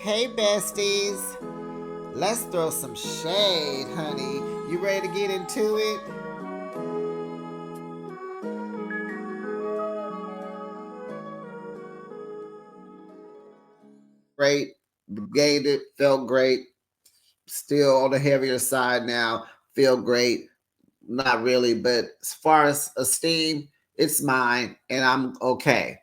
Hey besties, let's throw some shade, honey. You ready to get into it? Great, gained it, felt great. Still on the heavier side now, feel great. Not really, but as far as esteem, it's mine and I'm okay.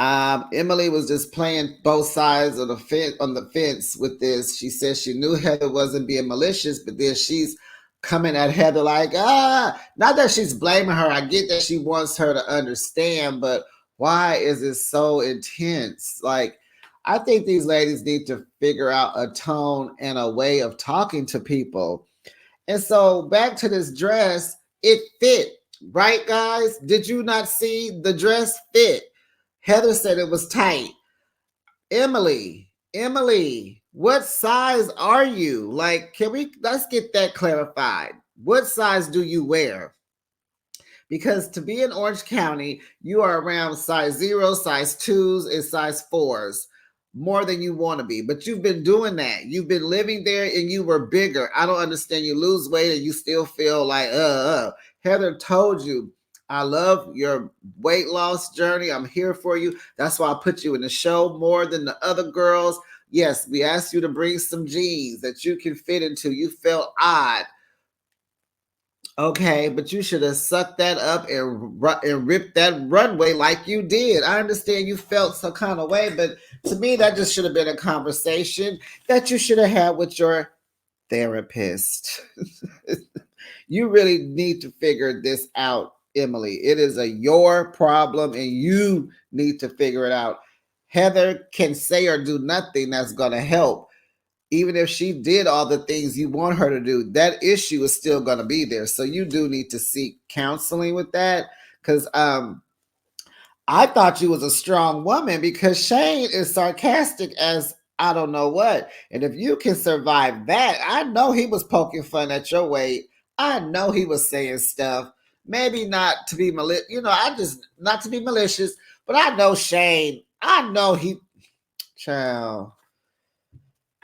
Emily was just playing both sides of the fence on the fence with this. She said she knew Heather wasn't being malicious, but then she's coming at Heather like, not that she's blaming her. I get that she wants her to understand, but why is it so intense? Like, I think these ladies need to figure out a tone and a way of talking to people. And so back to this dress, it fit, right, guys? Did you not see the dress fit? Heather said it was tight. Emily, what size are you? Like, let's get that clarified. What size do you wear? Because to be in Orange County, you are around size 0, size 2s, and size 4s more than you want to be. But you've been doing that. You've been living there and you were bigger. I don't understand. You lose weight and you still feel like, Heather told you, I love your weight loss journey. I'm here for you. That's why I put you in the show more than the other girls. Yes, we asked you to bring some jeans that you can fit into. You felt odd. Okay, but you should have sucked that up and ripped that runway like you did. I understand you felt some kind of way, but to me, that just should have been a conversation that you should have had with your therapist. You really need to figure this out, Emily. It is your problem, and you need to figure it out. Heather can say or do nothing that's going to help. Even if she did all the things you want her to do, that issue is still going to be there. So you do need to seek counseling with that. Because I thought you was a strong woman because Shane is sarcastic as I don't know what. And if you can survive that, I know he was poking fun at your weight. I know he was saying stuff. Maybe not to be malicious, I just not to be malicious, but I know Shane. I know he child.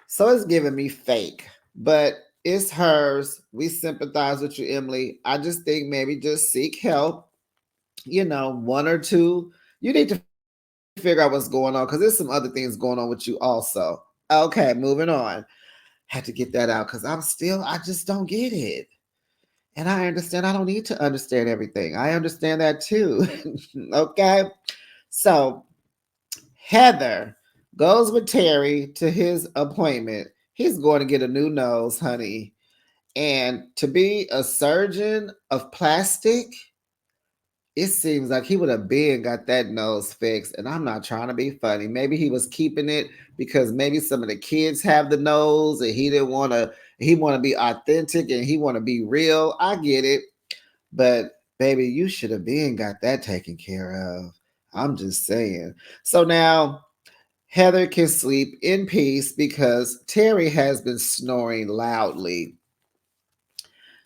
So it's giving me fake, but it's hers. We sympathize with you, Emily. I just think maybe just seek help. One or two. You need to figure out what's going on because there's some other things going on with you also. Okay, moving on. Had to get that out because I just don't get it. And I understand I don't need to understand everything. I understand that too. Okay. So Heather goes with Terry to his appointment. He's going to get a new nose, honey. And to be a surgeon of plastic, it seems like he would have been got that nose fixed. And I'm not trying to be funny. Maybe he was keeping it because maybe some of the kids have the nose and he didn't want to, he want to be authentic and he want to be real. I get it. But baby, you should have been got that taken care of. I'm just saying. So now Heather can sleep in peace because Terry has been snoring loudly.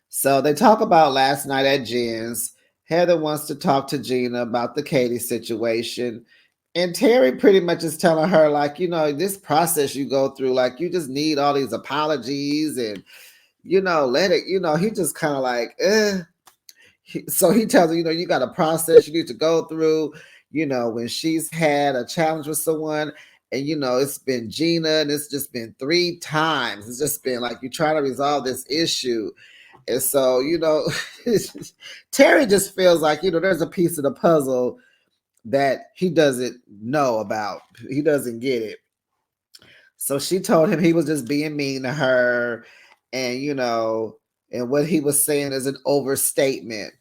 So they talk about last night at Jen's. Heather wants to talk to Gina about the Katie situation. And Terry pretty much is telling her, like, this process you go through, like, you just need all these apologies and, let it, he just kind of like, So he tells her, you got a process you need to go through, when she's had a challenge with someone and, it's been Gina and it's just been 3 times. It's just been like you try to resolve this issue. And so, Terry just feels like, there's a piece of the puzzle that he doesn't know about. He doesn't get it. So she told him he was just being mean to her and, and what he was saying is an overstatement.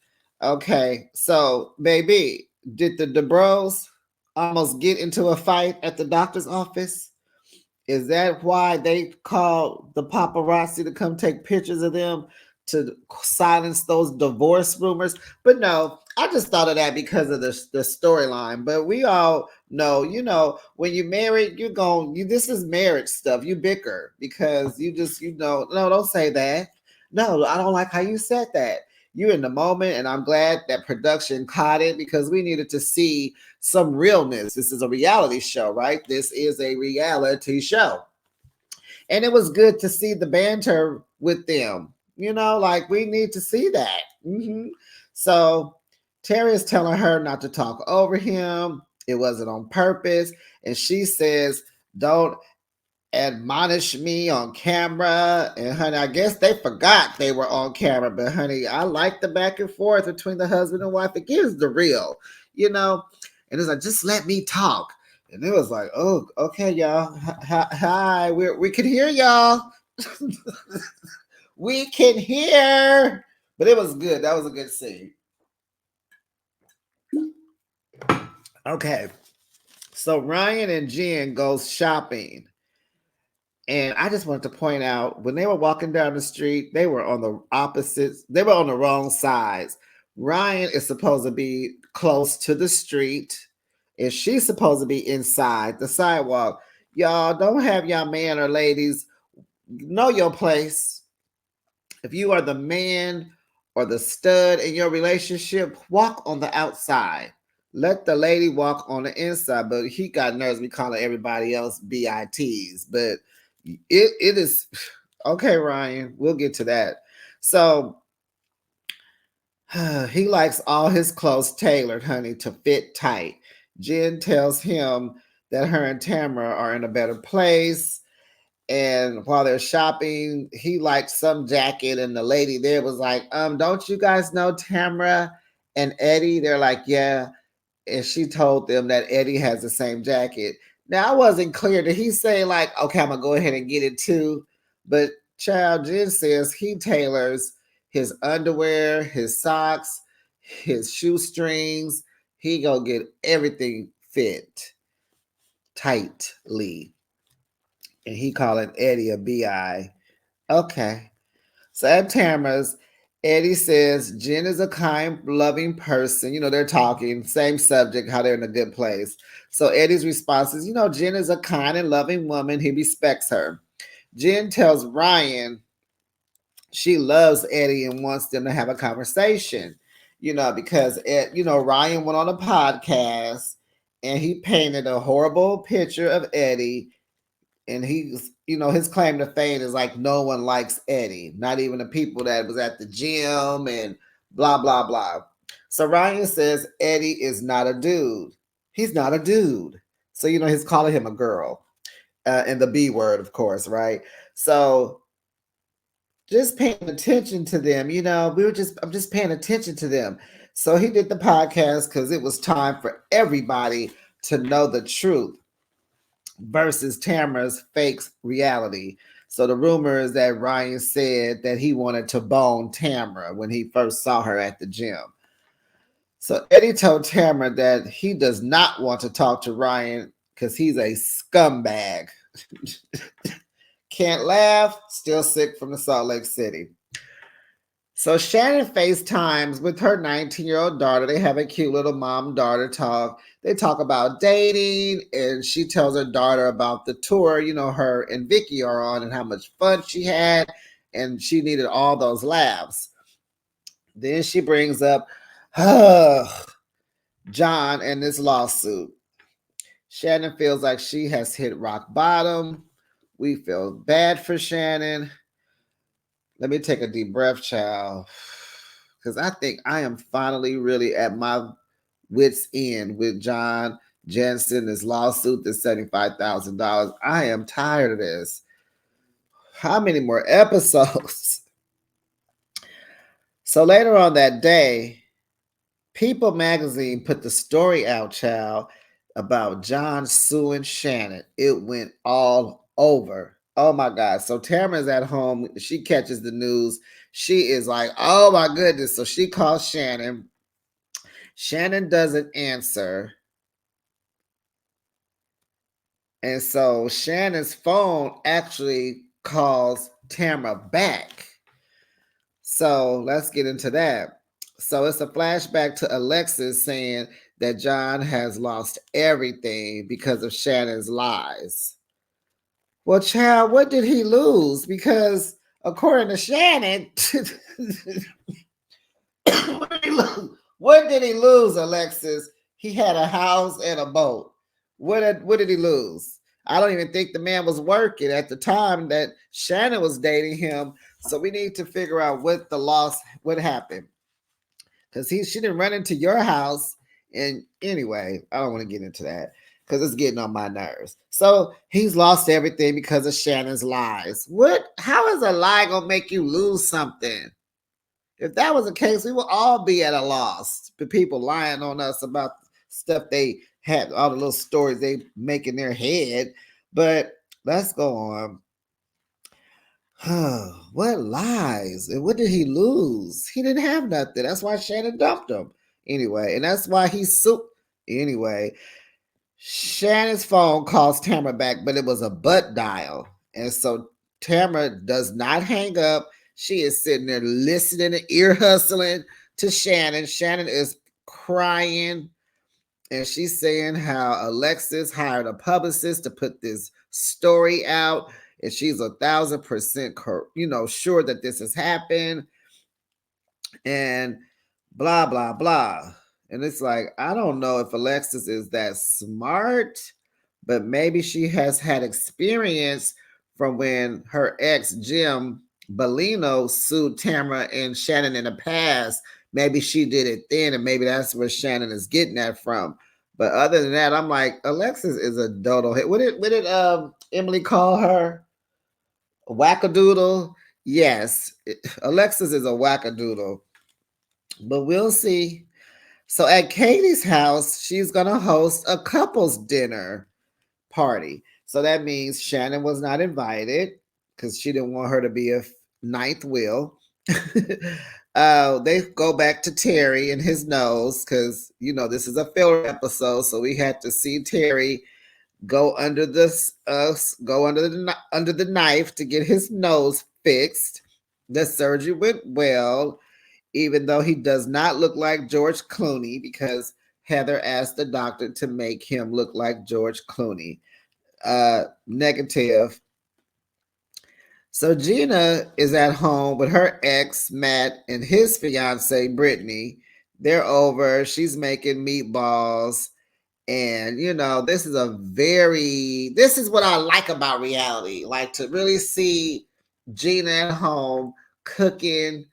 Okay. So, baby, did the DeBros almost get into a fight at the doctor's office? Is that why they called the paparazzi to come take pictures of them to silence those divorce rumors? But no, I just thought of that because of the storyline. But we all know, when you're married, this is marriage stuff. You bicker because you just, no, don't say that. No, I don't like how you said that. you're in the moment, and I'm glad that production caught it because we needed to see some realness. This is a reality show, right? This is a reality show. And it was good to see the banter with them. Like we need to see that. So Terry is telling her not to talk over him. It wasn't on purpose. And she says, don't admonish me on camera. And honey, I guess they forgot they were on camera. But honey, I like the back and forth between the husband and wife. It gives the real, you know. And it's like, just let me talk. And it was like, oh, okay, y'all. Hi, we can hear y'all. We can hear. But it was good. That was a good scene. Okay. So Ryan and Jen goes shopping. And I just wanted to point out when they were walking down the street, they were on the opposites, they were on the wrong sides. Ryan is supposed to be close to the street, and she's supposed to be inside the sidewalk. Y'all don't have y'all man or ladies know your place. If you are the man or the stud in your relationship, walk on the outside. Let the lady walk on the inside. But he got nerves. We calling everybody else BITs. But it is okay, Ryan. We'll get to that. So he likes all his clothes tailored, honey, to fit tight. Jen tells him that her and Tamara are in a better place. And while they're shopping, he liked some jacket, and the lady there was like, don't you guys know Tamara and Eddie? They're like, yeah. And she told them that Eddie has the same jacket. Now I wasn't clear. Did he say like, okay, I'm gonna go ahead and get it too? But Child Jen says he tailors his underwear, his socks, his shoestrings. He gonna get everything fit tightly. And he calling Eddie a BI. Okay. So at Tamara's, Eddie says Jen is a kind, loving person. They're talking, same subject, how they're in a good place. So Eddie's response is, Jen is a kind and loving woman. He respects her. Jen tells Ryan she loves Eddie and wants them to have a conversation, because, Ryan went on a podcast and he painted a horrible picture of Eddie. And he's, his claim to fame is like no one likes Eddie, not even the people that was at the gym and blah, blah, blah. So Ryan says Eddie is not a dude. He's not a dude. So, he's calling him a girl. And the B word, of course, right? So just paying attention to them, I'm just paying attention to them. So he did the podcast because it was time for everybody to know the truth versus Tamara's fake reality. So the rumor is that Ryan said that he wanted to bone Tamara when he first saw her at the gym. So Eddie told Tamara that he does not want to talk to Ryan because he's a scumbag. Can't laugh, still sick from the Salt Lake City. So Shannon FaceTimes with her 19-year-old daughter. They have a cute little mom-daughter talk. They talk about dating, and she tells her daughter about the tour, her and Vicky are on and how much fun she had, and she needed all those laughs. Then she brings up John and this lawsuit. Shannon feels like she has hit rock bottom. We feel bad for Shannon. Let me take a deep breath, child, because I think I am finally really at my wit's end with John Jensen, this lawsuit, this $75,000. I am tired of this. How many more episodes? So later on that day, People magazine put the story out, child, about John suing Shannon. It went all over. Oh my God. So Tamara's at home. She catches the news. She is like, oh my goodness. So she calls Shannon. Shannon doesn't answer. And so Shannon's phone actually calls Tamara back. So let's get into that. So it's a flashback to Alexis saying that John has lost everything because of Shannon's lies. Well, child, what did he lose? Because according to Shannon, did he lose? What did he lose, Alexis? He had a house and a boat. What did he lose? I don't even think the man was working at the time that Shannon was dating him. So we need to figure out what happened. Because she didn't run into your house. And anyway, I don't want to get into that because it's getting on my nerves. So he's lost everything because of Shannon's lies. What? How is a lie gonna make you lose something? If that was the case, we would all be at a loss. The people lying on us about stuff they had, all the little stories they make in their head. But let's go on. What lies? And what did he lose? He didn't have nothing. That's why Shannon dumped him. Anyway, and that's why he's anyway. Shannon's phone calls Tamara back, but it was a butt dial. And so Tamara does not hang up. She is sitting there listening and ear hustling to Shannon. Shannon is crying. And she's saying how Alexis hired a publicist to put this story out. And she's 1,000% sure that this has happened. And blah, blah, blah. And it's like, I don't know if Alexis is that smart, but maybe she has had experience from when her ex, Jim Bellino, sued Tamara and Shannon in the past. Maybe she did it then, and maybe that's where Shannon is getting that from. But other than that, I'm like, Alexis is a dodo. What did Emily call her? A wackadoodle? Yes, Alexis is a wackadoodle. But we'll see. So at Katie's house, she's going to host a couples dinner party. So that means Shannon was not invited because she didn't want her to be a ninth wheel. They go back to Terry and his nose because, this is a filler episode. So we had to see Terry go under under the knife to get his nose fixed. The surgery went well, even though he does not look like George Clooney, because Heather asked the doctor to make him look like George Clooney. Negative. So Gina is at home with her ex, Matt, and his fiance, Brittany. They're over. She's making meatballs. And, this is what I like about reality. Like to really see Gina at home cooking.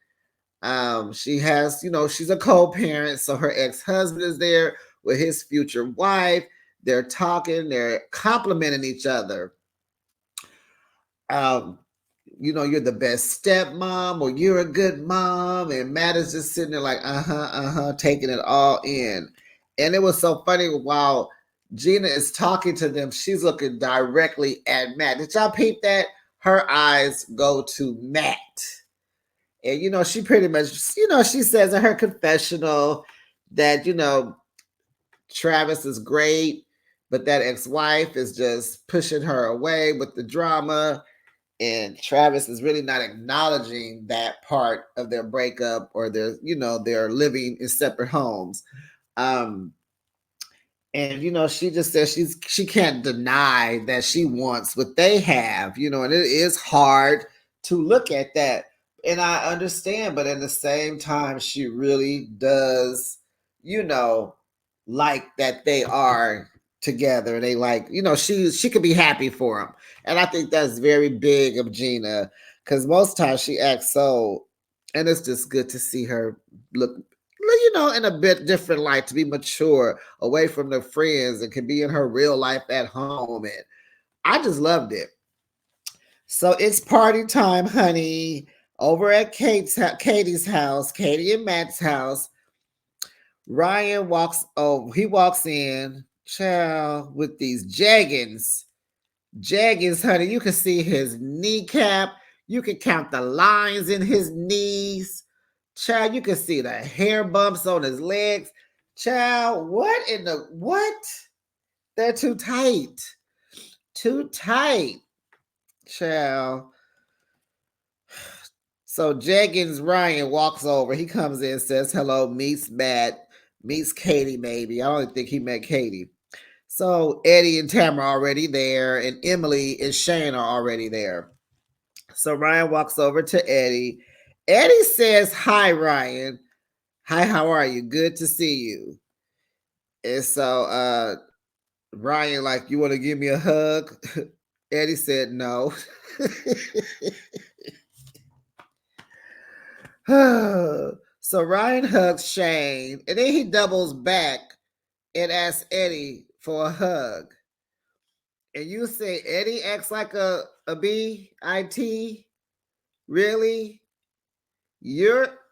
She has, she's a co-parent, so her ex-husband is there with his future wife. They're talking, they're complimenting each other. You're the best stepmom, or you're a good mom, and Matt is just sitting there like, taking it all in. And it was so funny while Gina is talking to them, she's looking directly at Matt. Did y'all peep that? Her eyes go to Matt. And, she pretty much, she says in her confessional that, Travis is great, but that ex-wife is just pushing her away with the drama. And Travis is really not acknowledging that part of their breakup or their living in separate homes. And, she just says she can't deny that she wants what they have, and it is hard to look at that. And I understand, but at the same time, she really does, like that they are together. They like, she could be happy for him. And I think that's very big of Gina, because most times she acts so, and it's just good to see her look, in a bit different light, to be mature, away from the friends, and can be in her real life at home. And I just loved it. So it's party time, honey. Over at Katie's house, Katie and Matt's house, Ryan walks in, child, with these jeggings. Jeggings, honey. You can see his kneecap. You can count the lines in his knees. Child, you can see the hair bumps on his legs. Child, what? They're too tight. Too tight. Child. So Jeggings Ryan walks over. He comes in, says hello, meets Matt, meets Katie maybe. I don't think he met Katie. So Eddie and Tamara are already there, and Emily and Shane are already there. So Ryan walks over to Eddie. Eddie says, hi, Ryan. Hi, how are you? Good to see you. And so Ryan, like, you want to give me a hug? Eddie said no. So Ryan hugs Shane, and then he doubles back and asks Eddie for a hug. And you say Eddie acts like a B-I-T? Really?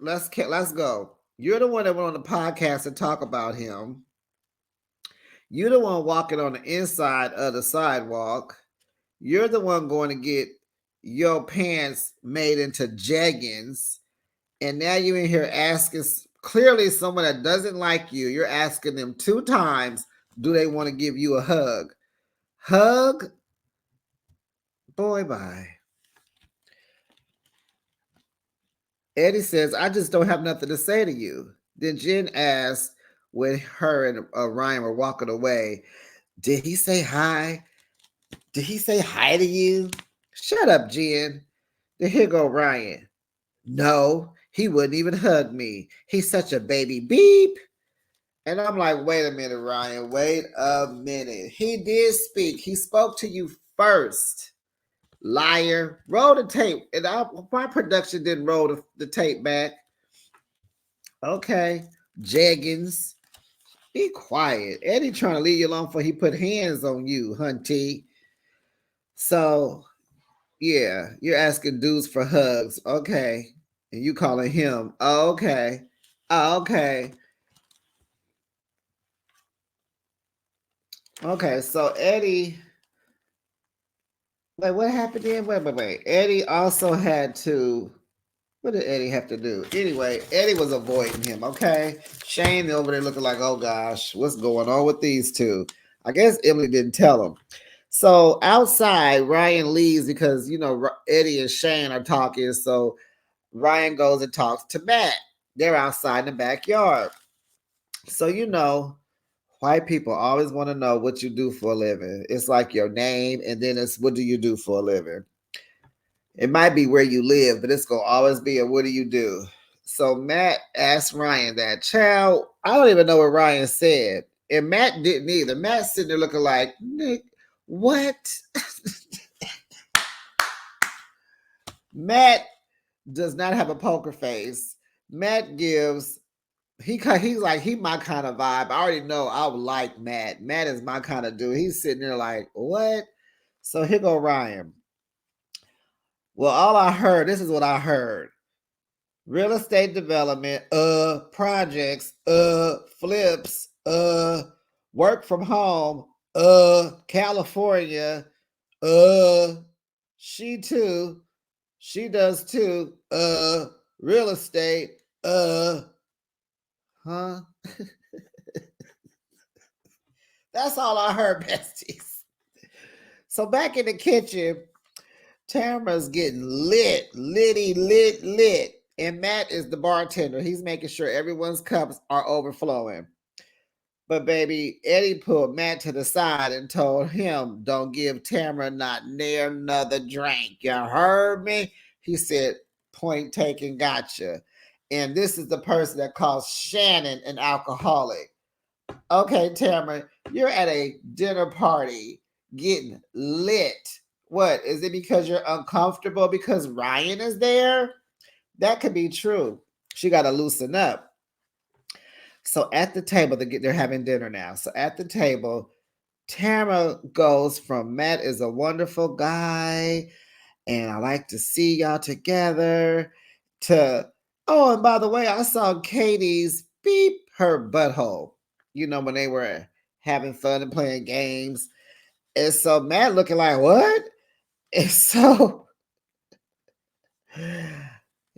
Let's go. You're the one that went on the podcast to talk about him. You're the one walking on the inside of the sidewalk. You're the one going to get your pants made into jeggings. And now you're in here asking clearly someone that doesn't like you. You're asking them 2 times, do they want to give you a hug? Hug? Boy, bye. Eddie says, I just don't have nothing to say to you. Then Jen asks, when her and Ryan were walking away, did he say hi? Did he say hi to you? Shut up, Jen. Then here go Ryan. No, he wouldn't even hug me. He's such a baby beep. And I'm like, wait a minute, Ryan. Wait a minute. He did speak. He spoke to you first. Liar. Roll the tape. And my production didn't roll the tape back. Okay. Jeggings. Be quiet. Eddie trying to leave you alone before he put hands on you, hunty. So, yeah, you're asking dudes for hugs. Okay. And you calling him. Oh, okay. Oh, okay. Okay, so Eddie. Wait, what happened then? Wait. Eddie also had to. What did Eddie have to do? Anyway, Eddie was avoiding him. Okay, Shane over there looking like, oh gosh, what's going on with these two? I guess Emily didn't tell him. So outside, Ryan leaves because Eddie and Shane are talking. So Ryan goes and talks to Matt. They're outside in the backyard. So white people always want to know what you do for a living. It's like your name, and then it's what do you do for a living? It might be where you live, but it's gonna always be a what do you do? So Matt asked Ryan that. Child, I don't even know what Ryan said. And Matt didn't either. Matt sitting there looking like, Nick, what? Matt does not have a poker face. Matt gives he's like he my kind of vibe. I already know I would like Matt. Matt is my kind of dude. He's sitting there like, what? So here go Ryan. Well, all I heard, this is what I heard. Real estate development, projects, flips, work from home, California, she too, she does too, real estate, huh? That's all I heard, besties. So back in the kitchen, Tamara's getting lit. And Matt is the bartender. He's making sure everyone's cups are overflowing. But baby, Eddie pulled Matt to the side and told him, don't give Tamara not near another drink. You heard me? He said, point taken, gotcha. And this is the person that calls Shannon an alcoholic. Okay, Tamara, you're at a dinner party getting lit. What? Is it because you're uncomfortable because Ryan is there? That could be true. She got to loosen up. So at the table, they're having dinner now. So at the table, Tamara goes from Matt is a wonderful guy and I like to see y'all together to, oh, and by the way, I saw Katie's beep her butthole, when they were having fun and playing games. And so Matt looking like, what? And so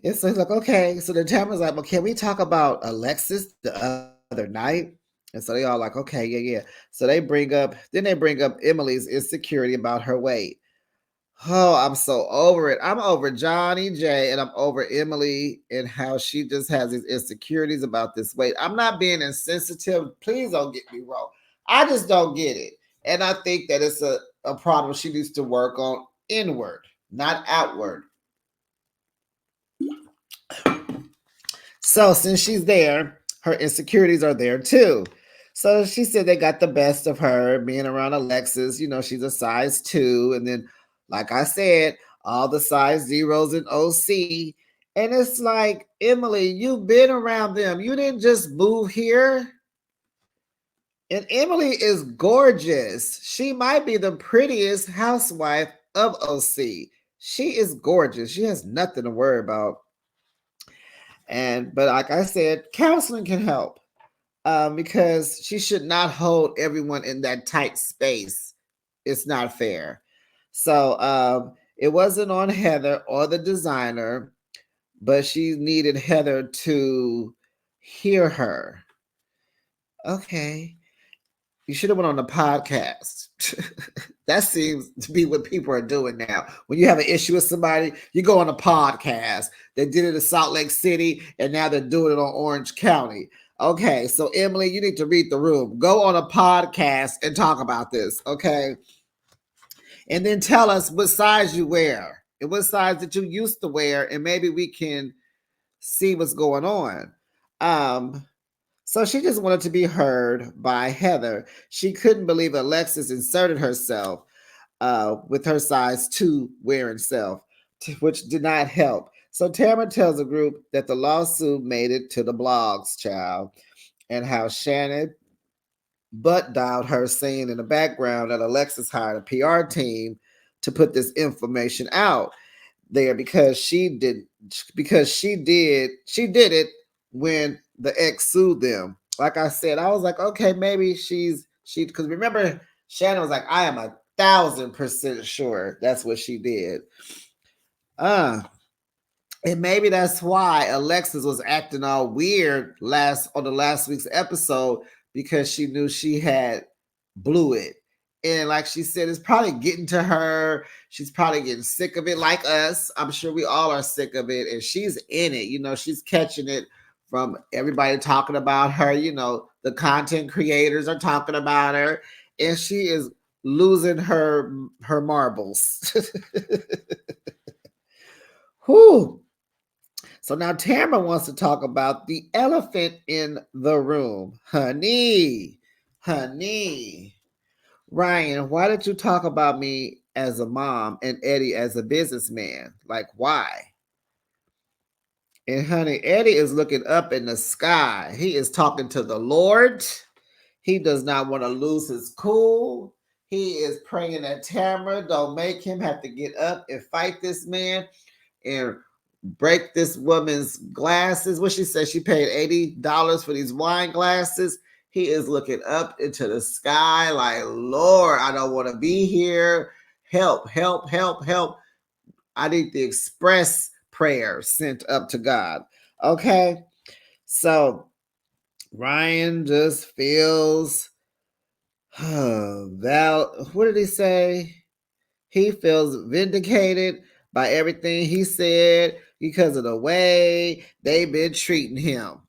it's like, okay. So the Tamara's like, well, can we talk about Alexis the other night? And so they all like, okay, yeah. So they bring up Emily's insecurity about her weight. Oh, I'm so over it. I'm over Johnny J and I'm over Emily and how she just has these insecurities about this weight. I'm not being insensitive. Please don't get me wrong. I just don't get it. And I think that it's a problem she needs to work on inward, not outward. So since she's there, her insecurities are there too. So she said they got the best of her being around Alexis. You know, she's a size 2. And then, like I said, all the size zeros in OC. And it's like, Emily, you've been around them. You didn't just move here. And Emily is gorgeous. She might be the prettiest housewife of OC. She is gorgeous. She has nothing to worry about. But like I said, counseling can help, because she should not hold everyone in that tight space. It's not fair. So it wasn't on Heather or the designer, but she needed Heather to hear her. Okay. You should have went on the podcast. That seems to be what people are doing now. When you have an issue with somebody, you go on a podcast. They did it in Salt Lake City, and now they're doing it on Orange County. Okay, so Emily, you need to read the room. Go on a podcast and talk about this, okay? And then tell us what size you wear and what size that you used to wear, and maybe we can see what's going on. So she just wanted to be heard by Heather. She couldn't believe Alexis inserted herself with her size 2 wearing self, which did not help. So Tamara tells the group that the lawsuit made it to the blogs, child, and how Shannon butt dialed her, saying in the background that Alexis hired a PR team to put this information out there because she did it when the ex sued them. Like I said, I was like, okay, maybe she because remember Shannon was like, I am 1,000% sure that's what she did. And maybe that's why Alexis was acting all weird on the last week's episode, because she knew she had blew it. And like she said, it's probably getting to her. She's probably getting sick of it, like us. I'm sure we all are sick of it. And she's in it. You know, she's catching it from everybody talking about her. You know, the content creators are talking about her. And she is losing her marbles. Whew. So now Tamara wants to talk about the elephant in the room. Honey. Ryan, why did you talk about me as a mom and Eddie as a businessman? Like, why? And honey, Eddie is looking up in the sky. He is talking to the Lord. He does not want to lose his cool. He is praying that Tamara don't make him have to get up and fight this man and break this woman's glasses. What she said, she paid $80 for these wine glasses. He is looking up into the sky like, Lord, I don't want to be here. Help. I need the express prayer sent up to God. Okay. So Ryan just feels what did he say? He feels vindicated by everything he said because of the way they've been treating him.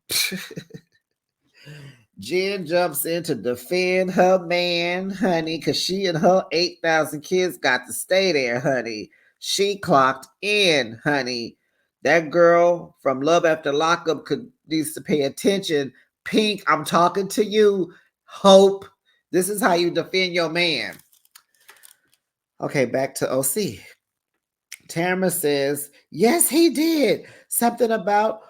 Jen jumps in to defend her man, honey, because she and her 8,000 kids got to stay there, honey. She clocked in, honey. That girl from Love After Lockup needs to pay attention. Pink, I'm talking to you. Hope. This is how you defend your man. Okay, back to OC. Tamara says, yes, he did. Something about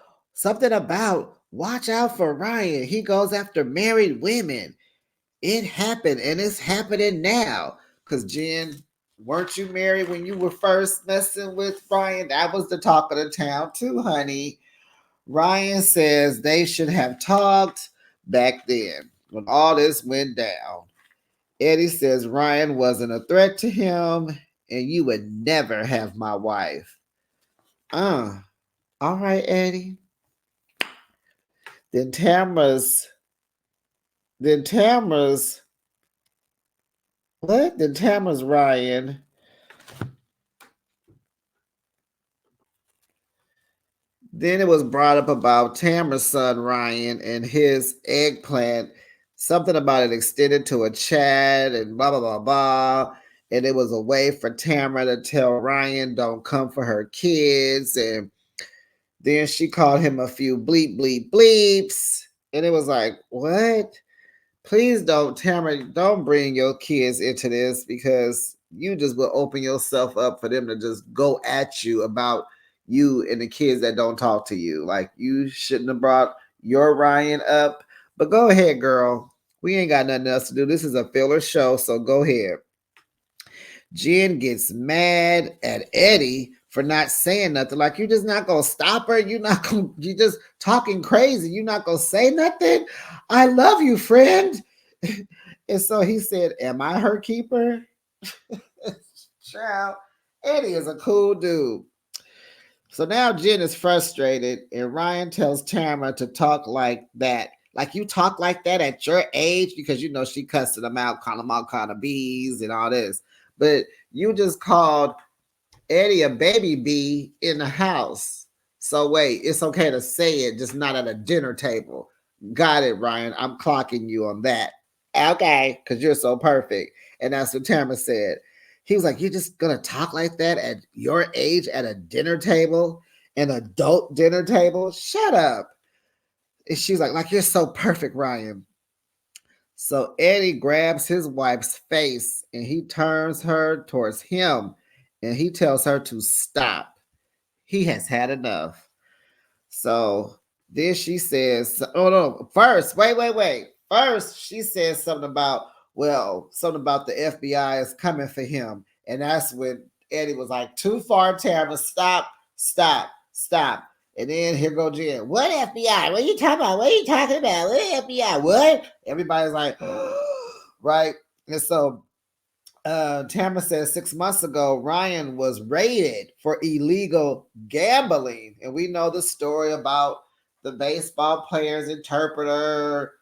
watch out for Ryan. He goes after married women. It happened and it's happening now. Because Jen, weren't you married when you were first messing with Ryan? That was the talk of the town too, honey. Ryan says they should have talked back then when all this went down. Eddie says Ryan wasn't a threat to him and you would never have my wife. All right, Eddie. Then Tamara's Ryan. Then it was brought up about Tamara's son Ryan and his eggplant. Something about it extended to a chat and blah blah blah blah. And it was a way for Tamara to tell Ryan don't come for her kids. And Then she called him a few bleep, bleep, bleeps. And it was like, what? Please don't, Tamara, don't bring your kids into this because you just will open yourself up for them to just go at you about you and the kids that don't talk to you. Like, you shouldn't have brought your Ryan up. But go ahead, girl. We ain't got nothing else to do. This is a filler show, so go ahead. Jen gets mad at Eddie for not saying nothing. Like, you're just not gonna stop her. You just talking crazy. You're not gonna say nothing. I love you, friend. And so he said, am I her keeper? Child, Eddie is a cool dude. So now Jen is frustrated, and Ryan tells Tamara to talk like that. Like, you talk like that at your age, because you know she cussing them out, calling them all kind of bees and all this. But you just called Eddie a baby bee in the house. So wait, it's okay to say it, just not at a dinner table. Got it, Ryan. I'm clocking you on that. Okay, because you're so perfect. And that's what Tamara said. He was like, you're just going to talk like that at your age at a dinner table, an adult dinner table? Shut up. And she's like, you're so perfect, Ryan. So Eddie grabs his wife's face and he turns her towards him and he tells her to stop. He has had enough. So then she says, oh no, first, wait. First, she says something about the FBI is coming for him. And that's when Eddie was like, too far, Tamara, stop. And then here go Jen. What FBI? What are you talking about? What FBI? What? Everybody's like, right? And so Tamara says 6 months ago, Ryan was raided for illegal gambling. And we know the story about the baseball player's interpreter,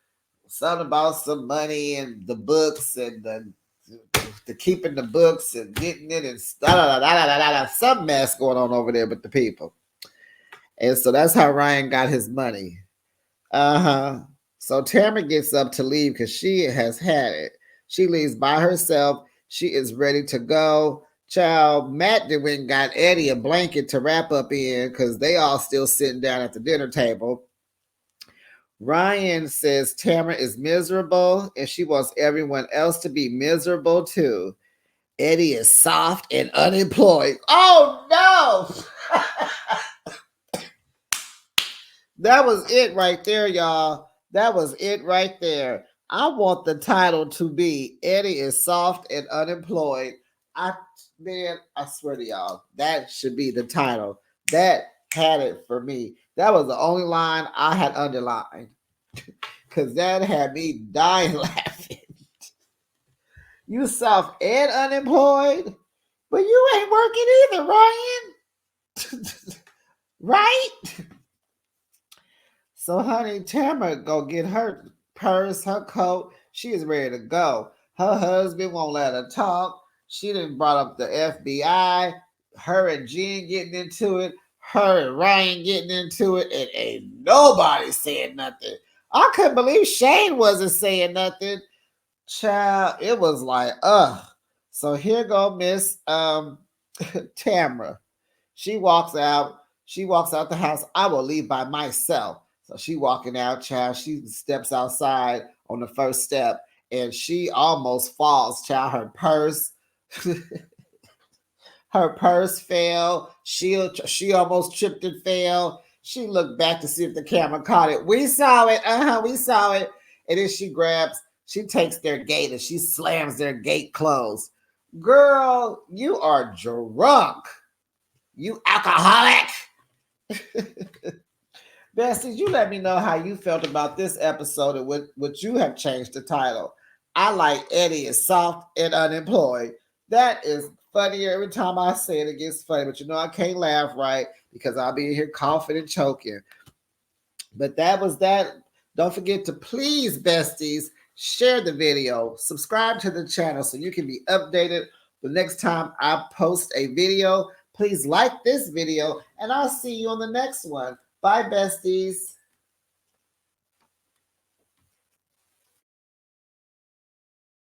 something about some money and the books and the keeping the books and getting it and some mess going on over there with the people. And so that's how Ryan got his money. So Tamara gets up to leave because she has had it. She leaves by herself. She is ready to go. Child, Matt then went and got Eddie a blanket to wrap up in because they all still sitting down at the dinner table. Ryan says Tamara is miserable and she wants everyone else to be miserable too. Eddie is soft and unemployed. Oh no! That was it right there, y'all. That was it right there. I want the title to be Eddie is soft and unemployed. I swear to y'all, that should be the title. That had it for me. That was the only line I had underlined because that had me dying laughing. You soft and unemployed, but you ain't working either, Ryan. Right? So, honey, Tamara go get her purse, her coat. She is ready to go. Her husband won't let her talk. She done brought up the FBI. Her and Jen getting into it. Her and Ryan getting into it. And ain't nobody saying nothing. I couldn't believe Shane wasn't saying nothing. Child, it was like, ugh. So here go Miss Tamara. She walks out the house. I will leave by myself. So she walking out, child. She steps outside on the first step and she almost falls, child. Her purse, fell. She almost tripped and fell. She looked back to see if the camera caught it. We saw it. We saw it. And then she takes their gate and she slams their gate closed. Girl, you are drunk. You alcoholic. Besties, you let me know how you felt about this episode and what you have changed the title. I like Eddie is soft and unemployed. That is funnier every time I say it. It gets funny, but you know I can't laugh right because I'll be here coughing and choking. But that was that. Don't forget to please, besties, share the video, subscribe to the channel so you can be updated the next time I post a video. Please like this video, and I'll see you on the next one. Bye, besties.